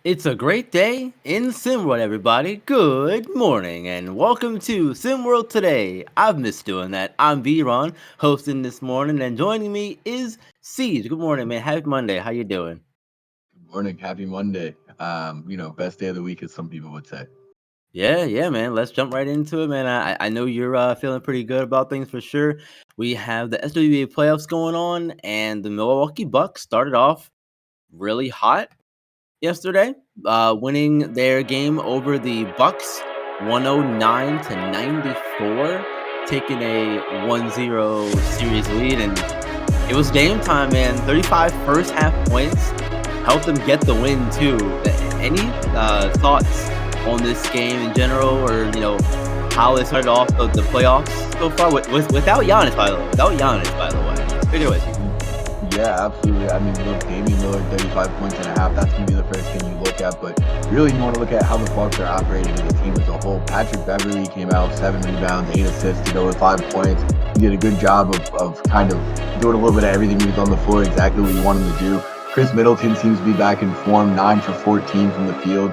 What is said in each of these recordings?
It's a great day in SimWorld, everybody. Good morning, and welcome to SimWorld today. I've missed doing that. I'm V-Ron, hosting this morning, and joining me is Siege. Good morning, man. Happy Monday. How you doing? Good morning, happy Monday. Best day of the week, as some people would say. Yeah, man. Let's jump right into it, man. I know you're feeling pretty good about things for sure. We have the SWBA playoffs going on, and the Milwaukee Bucks started off really hot yesterday, winning their game over the Bucks 109 to 94, taking a 1-0 series lead. And it was game time, man. 35 first half points helped them get the win, too. Any thoughts on this game in general, or, how they started off the playoffs so far? Without Giannis, by the way. Without Giannis, by the way. Take it away, Steve. Yeah, absolutely. I mean, look, Damian Lillard, 35 points and a half. That's going to be the first thing you look at. But really, you want to look at how the Bucks are operating as a team as a whole. Patrick Beverley came out 7 rebounds, 8 assists to go with 5 points. He did a good job of kind of doing a little bit of everything. He was on the floor exactly what you want him to do. Chris Middleton seems to be back in form, 9 for 14 from the field.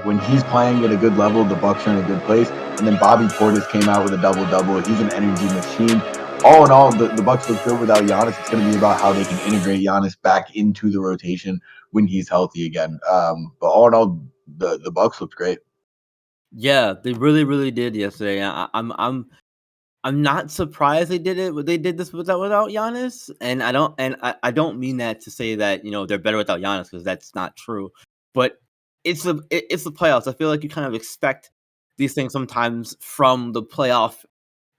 When he's playing at a good level, the Bucks are in a good place. And then Bobby Portis came out with a double-double. He's an energy machine. All in all, the Bucks look good without Giannis. It's going to be about how they can integrate Giannis back into the rotation when he's healthy again. But all in all, the Bucks looked great. Yeah, they really did yesterday. I'm not surprised they did it. They did this without Giannis, and I don't mean that to say that they're better without Giannis, because that's not true. But it's the playoffs. I feel like you kind of expect these things sometimes from the playoff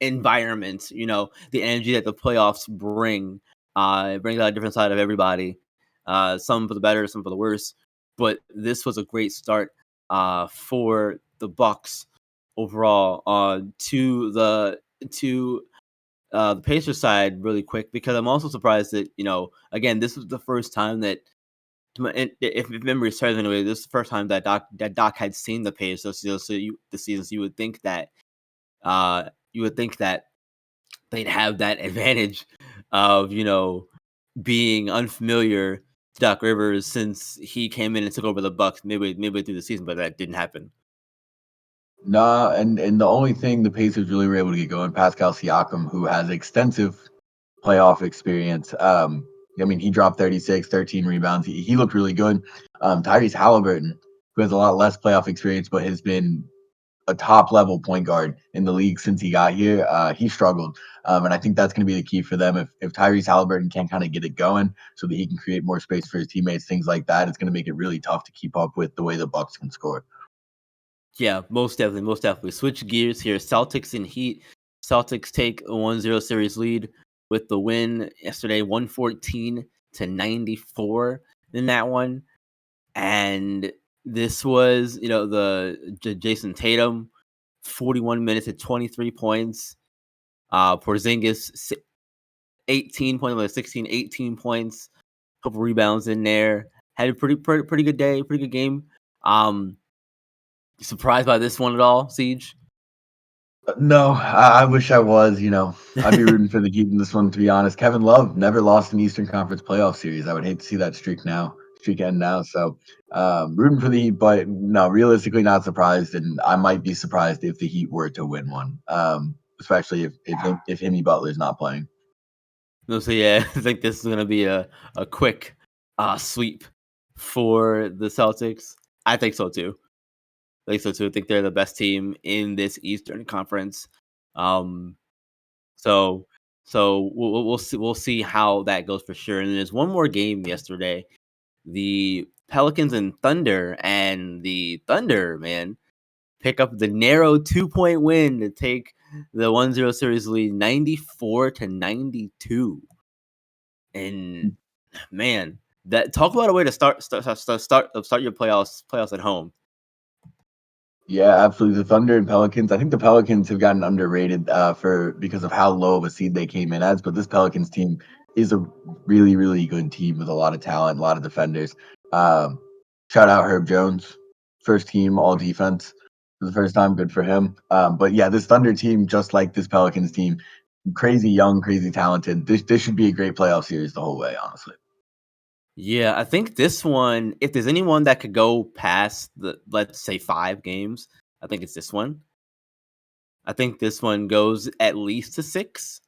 environment. The energy that the playoffs bring. It brings out a different side of everybody. Some for the better, some for the worse. But this was a great start for the Bucks overall. To the Pacers side really quick, because I'm also surprised that again, this was the first time that, if memory serves anyway, this is the first time that Doc had seen the Pacers this season. So you would think that they'd have that advantage of being unfamiliar to Doc Rivers, since he came in and took over the Bucks midway through the season, but that didn't happen. Nah, and the only thing the Pacers really were able to get going, Pascal Siakam, who has extensive playoff experience. I mean, he dropped 36, 13 rebounds. He looked really good. Tyrese Halliburton, who has a lot less playoff experience, but has been a top level point guard in the league since he got here. He struggled. And I think that's going to be the key for them. If Tyrese Halliburton can't kind of get it going so that he can create more space for his teammates, things like that, it's going to make it really tough to keep up with the way the Bucks can score. Yeah, most definitely, most definitely. Switch gears here. Celtics and Heat. Celtics take a 1-0 series lead with the win yesterday, 114 to 94 in that one. And this was, Jason Tatum, 41 minutes at 23 points. Porzingis, 18 points, like 16, 18 points, couple rebounds in there. Had a pretty good day, pretty good game. Um, Surprised by this one at all, Siege? No, I wish I was. I'd be rooting for the Heat in this one, to be honest. Kevin Love never lost an Eastern Conference playoff series. I would hate to see that streak end now. So, rooting for the Heat, but no, realistically, not surprised. And I might be surprised if the Heat were to win one, especially if Jimmy Butler's not playing. No, so yeah, I think this is gonna be a quick sweep for the Celtics. I think so too. I think they're the best team in this Eastern Conference. Um, so we'll see how that goes for sure. And there's one more game yesterday. The Pelicans and Thunder, and the Thunder, man, pick up the narrow 2-point win to take the 1-0 series lead, 94 to 92. And man, that talk about a way to start your playoffs at home. Yeah, absolutely. The Thunder and Pelicans. I think the Pelicans have gotten underrated for because of how low of a seed they came in as. But this Pelicans team is a really, really good team with a lot of talent, a lot of defenders. Um, Shout out Herb Jones, first team all defense for the first time. Good for him. But yeah, this Thunder team, just like this Pelicans team, crazy young, crazy talented. This should be a great playoff series the whole way, honestly. Yeah, I think this one, if there's anyone that could go past the, let's say, 5 games, I think it's this one. I think this one goes at least to 6.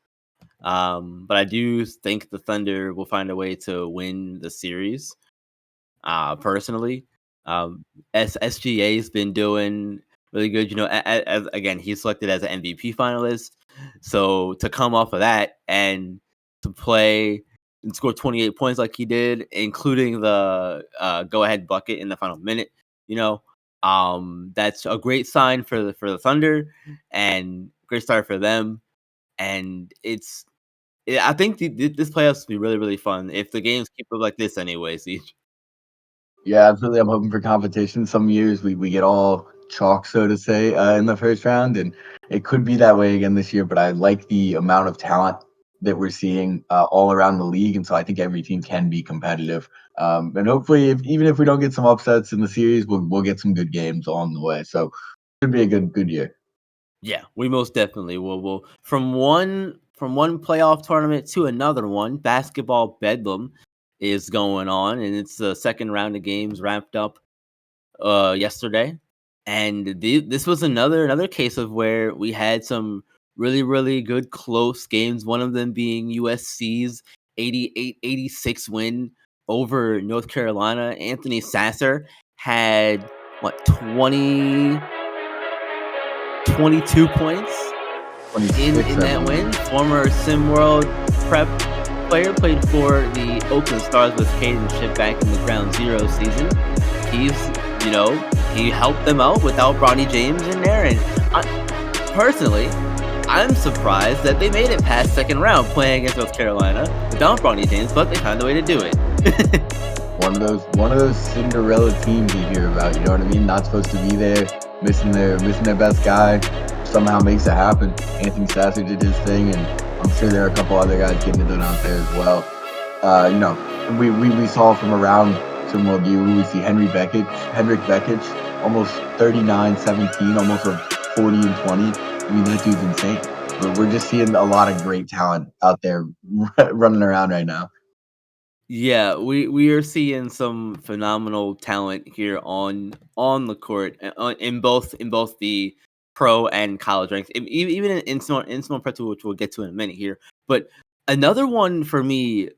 But I do think the Thunder will find a way to win the series. Personally, um, SGA's been doing really good. As again, he's selected as an MVP finalist. So to come off of that and to play and score 28 points like he did, including the go-ahead bucket in the final minute, you know, that's a great sign for the Thunder and great start for them. And I think this playoffs will be really really fun if the games keep up like this anyway. See. Yeah, absolutely. I'm hoping for competition. Some years we get all chalk, so to say, in the first round, and it could be that way again this year. But I like the amount of talent that we're seeing all around the league, and so I think every team can be competitive. And hopefully, even if we don't get some upsets in the series, we'll get some good games along the way. So it should be a good year. Yeah, we most definitely will. From one playoff tournament to another one, basketball bedlam is going on, and it's the second round of games wrapped up yesterday, and this was another case of where we had some really really good close games. One of them being USC's 88-86 win over North Carolina. Anthony Sasser had what 22 points in 26, I that believe. win. Former SimWorld prep player, played for the Oakland Stars with Caden Ship back in the Ground Zero season. He's, he helped them out without Bronny James in there. And personally, I'm surprised that they made it past second round playing against North Carolina without Bronny James, but they found a way to do it. One of those Cinderella teams you hear about. You know what I mean? Not supposed to be there, missing their best guy, somehow makes it happen. Anthony Sasser did his thing, and I'm sure there are a couple other guys getting it done out there as well. We saw from around SimWorld U, we see Henrik Bekic, almost 39-17, almost a 40 and 20. I mean, that dude's insane. But we're just seeing a lot of great talent out there running around right now. Yeah, we are seeing some phenomenal talent here on the court, in both the pro and college ranks, even in small prep, which we'll get to in a minute here. But another one for me,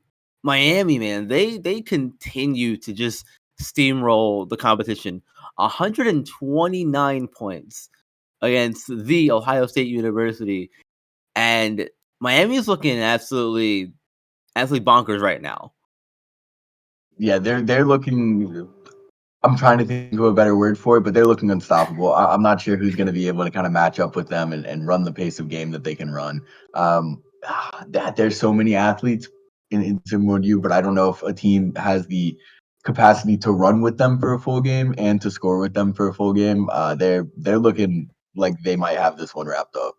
Miami, man, they continue to just steamroll the competition. 129 points against the Ohio State University, and Miami is looking absolutely bonkers right now. Yeah, they're looking. I'm trying to think of a better word for it, but they're looking unstoppable. I'm not sure who's going to be able to kind of match up with them and run the pace of game that they can run. That there's so many athletes in SimWorld U, but I don't know if a team has the capacity to run with them for a full game and to score with them for a full game. They're looking like they might have this one wrapped up.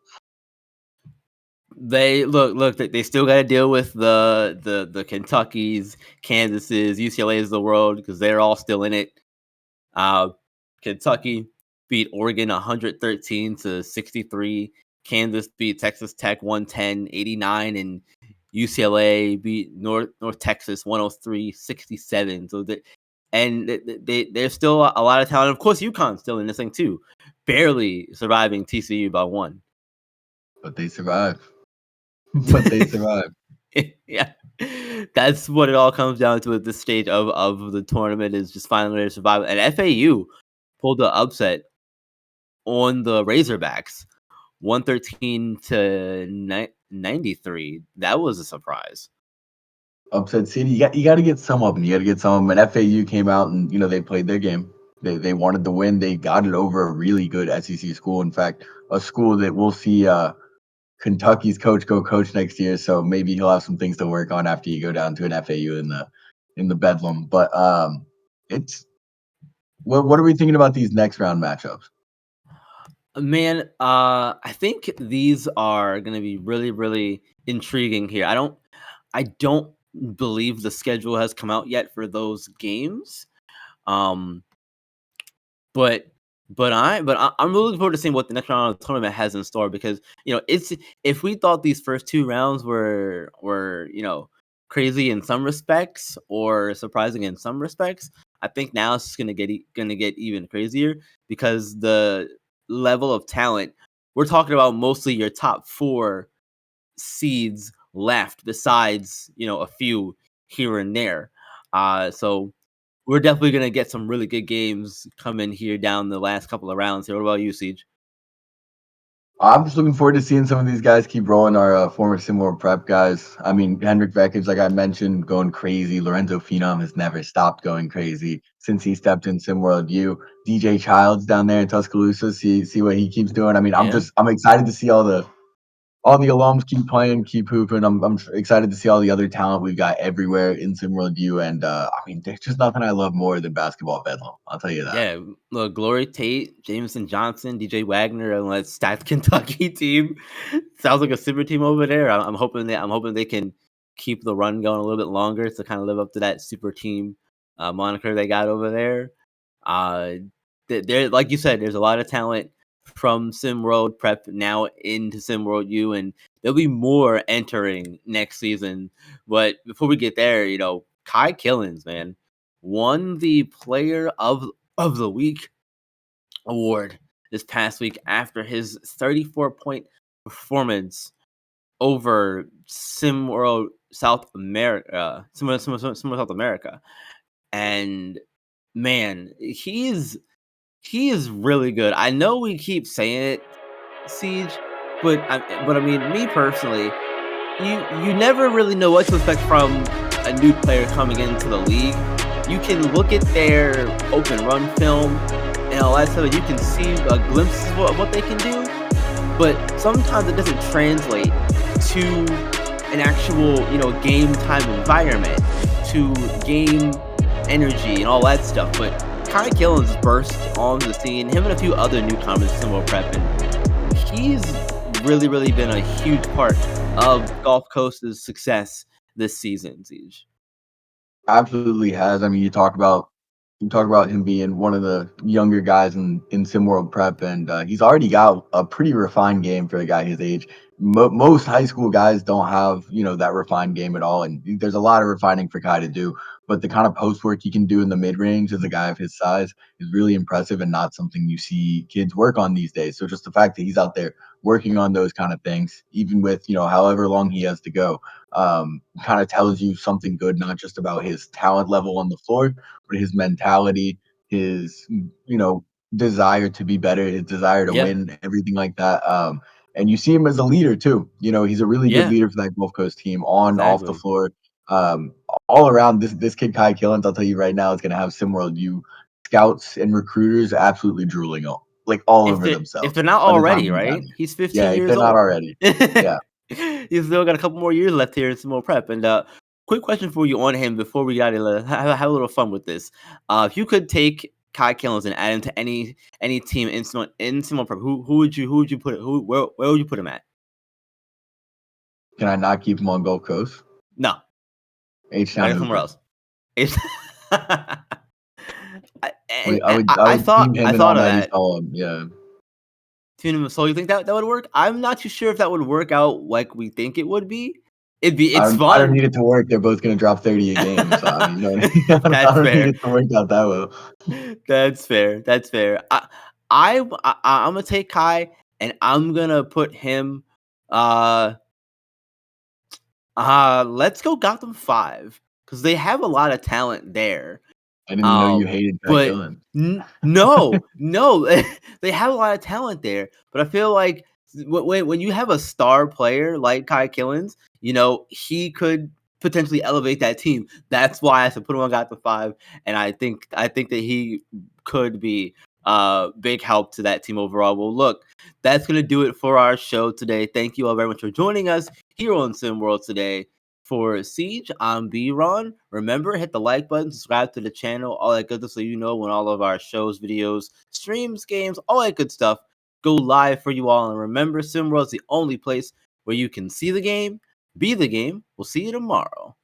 They look. They still got to deal with the Kentuckys, Kansases, UCLA's of the world because they're all still in it. Uh, Kentucky beat Oregon 113-63. Kansas beat Texas Tech 110-89, and UCLA beat North Texas 103-67. So there's still a lot of talent. Of course, UConn's still in this thing too, barely surviving TCU by one. But they survive. But they survive. Yeah, that's what it all comes down to at this stage of the tournament, is just finding a way to survive. And FAU pulled the upset on the Razorbacks, 113-93. That was a surprise. Upset City. You got to get some of them. You got to get some of them. And FAU came out and they played their game. They wanted to win. They got it over a really good SEC school. In fact, a school that we'll see Kentucky's coach go coach next year. So maybe he'll have some things to work on after you go down to an FAU in the Bedlam. But it's what are we thinking about these next round matchups? Man, I think these are gonna be really, really intriguing here. I don't believe the schedule has come out yet for those games. Um, but I'm really looking forward to seeing what the next round of the tournament has in store, because it's, if we thought these first two rounds were crazy in some respects or surprising in some respects, I think now it's just gonna get even crazier because the level of talent we're talking about mostly your top 4 seeds left besides, a few here and there. So we're definitely gonna get some really good games coming here down the last couple of rounds here. What about you, Siege? I'm just looking forward to seeing some of these guys keep rolling. Our former SimWorld Prep guys. I mean, Henrik Vekic, like I mentioned, going crazy. Lorenzo Phenom has never stopped going crazy since he stepped in SimWorld U. DJ Childs down there in Tuscaloosa, see what he keeps doing. I mean, Yeah. I'm excited to see all the alums keep playing, keep hooping. I'm excited to see all the other talent we've got everywhere in SimWorld U. And I mean, there's just nothing I love more than basketball bedlam. I'll tell you that. Yeah, look, Glory Tate, Jameson Johnson, DJ Wagner, and that stacked Kentucky team sounds like a super team over there. I'm hoping they can keep the run going a little bit longer to kind of live up to that super team moniker they got over there. Uh, there, like you said, there's a lot of talent from SimWorld Prep now into SimWorld U, and there'll be more entering next season. But before we get there, Kai Killins, man, won the Player of the Week award this past week after his 34-point performance over SimWorld South America, SimWorld South America, and man, he is really good. I know we keep saying it, Siege, but I mean, me personally, you never really know what to expect from a new player coming into the league. You can look at their open run film and all that stuff, and you can see a glimpse of what they can do. But sometimes it doesn't translate to an actual, game time environment, to game energy and all that stuff. But Kai Killins burst onto the scene, him and a few other newcomers, SimWorld Prep, and he's really, really been a huge part of Gulf Coast's success this season, Siege. Absolutely has. I mean, you talk about him being one of the younger guys in SimWorld Prep, and he's already got a pretty refined game for a guy his age. Most high school guys don't have that refined game at all, and there's a lot of refining for Kai to do. But the kind of post work he can do in the mid range as a guy of his size is really impressive, and not something you see kids work on these days. So just the fact that he's out there working on those kind of things, even with however long he has to go, kind of tells you something good, not just about his talent level on the floor, but his mentality, his desire to be better, his desire to Yeah, win, everything like that. And you see him as a leader too. He's a really good yeah, leader for that Gulf Coast team on off the exactly. floor. Um, all around this kid Kai Killins, I'll tell you right now, is going to have SimWorld U scouts and recruiters absolutely drooling all If over they're themselves not by the time already, he's out right? here. He's Yeah, 15 if years they're not old. already. Yeah. He's still got a couple more years left here in Simone Prep. And quick question for you on him before we got to have a little fun with this. If you could take Kai Killins and add him to any team in Simone Prep, who would you put where would you put him at? Can I not keep him on Gulf Coast? No, H-Town right somewhere Hooper. else. It's and I would I team thought him I in all thought of night. that. East yeah. So you think that would work? I'm not too sure if that would work out like we think it would be. It's I don't fun. need it to work. They're both gonna drop 30 a game. So I mean, I That's don't need fair. it to work out that well. That's fair. That's fair. I'm gonna take Kai and I'm gonna put him. Uh, let's go Gotham 5 because they have a lot of talent there. I didn't even know you Um, hated Kai but Killins. no, they have a lot of talent there. But I feel like when you have a star player like Kai Killins, he could potentially elevate that team. That's why I said put him on Got the 5, and I think that he could be big help to that team overall. Well, look, that's gonna do it for our show today. Thank you all very much for joining us here on SimWorld today. For Siege, I'm B-Ron. Remember, hit the like button, subscribe to the channel, all that good stuff so you know when all of our shows, videos, streams, games, all that good stuff go live for you all. And remember, SimWorld is the only place where you can see the game, be the game. We'll see you tomorrow.